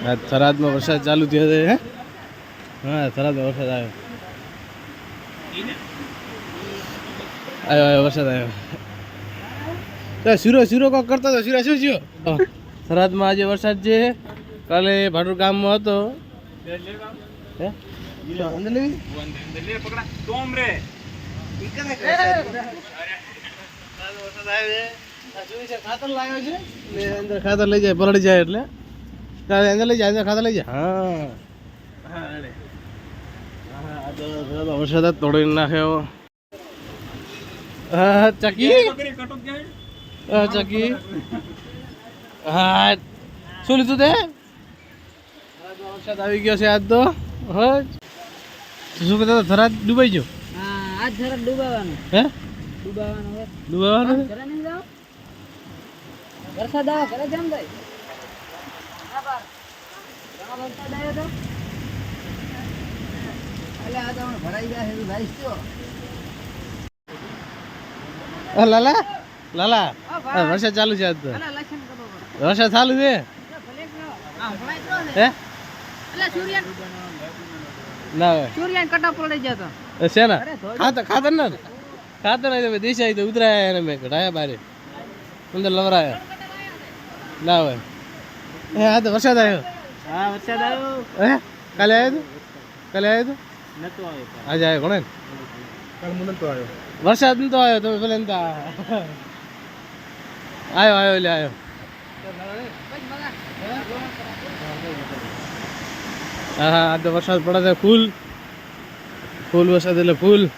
આ થરાદમાં વરસાદ ચાલુ થયો છે હે હા થરાદમાં વરસાદ આવ્યો આવ્યો વરસાદ આવ્યો શીરો શીરો કોક કરતો હતો શીરો શું થયો થરાદમાં આજે વરસાદ છે કાલે ભાડુર ગામમાં હતો હે અંદર લેવી ખાતર લાવ્યો છે અંદર ખાતર લઈ જાય પલળી જાય એટલે અંદર લઈ જાય અંદર ખાતર લઈ જાય હા હા વરસાદ તોડી નાખ્યો હા ચકી ચકી હા શું લીધું તે વરસાદ આવી ગયો છે આજ તો હા શું કહેતા થરાદ ડૂબાઈ ગયો હા આજ થરાદ ડૂબાવાનું હે ડૂબાવાનું ઘરે નહીં જાવ વરસાદ આવે ઘરે જામ ભાઈ વરસાદ આવ્યો તો એટલે આ તો ભરાઈ ગયા છે ભાઈ શું લાલા લાલા વરસાદ ચાલુ છે આજ તો વરસાદ ચાલુ છે હે ના સૂર્યન કટા પડી જતો છે ને ખાતર ખાતર ના ખાતર નહીં દેશાઈ તો ઉતરાયા એને મેં કઢાયા બારે અંદર લવરાયા ના હોય હે આ તો વરસાદ આવ્યો હા વરસાદ આવ્યો હે કાલે આવ્યો તો કાલે આવ્યો તો નતો આવ્યો આજે આવ્યો કોણે કાલ મને નતો આવ્યો વરસાદ નતો આવ્યો તમે પેલા નતા આવ્યો આવ્યો એટલે આવ્યો હા હા આ તો વરસાદ પડે છે ફૂલ ફૂલ વરસાદ એટલે ફૂલ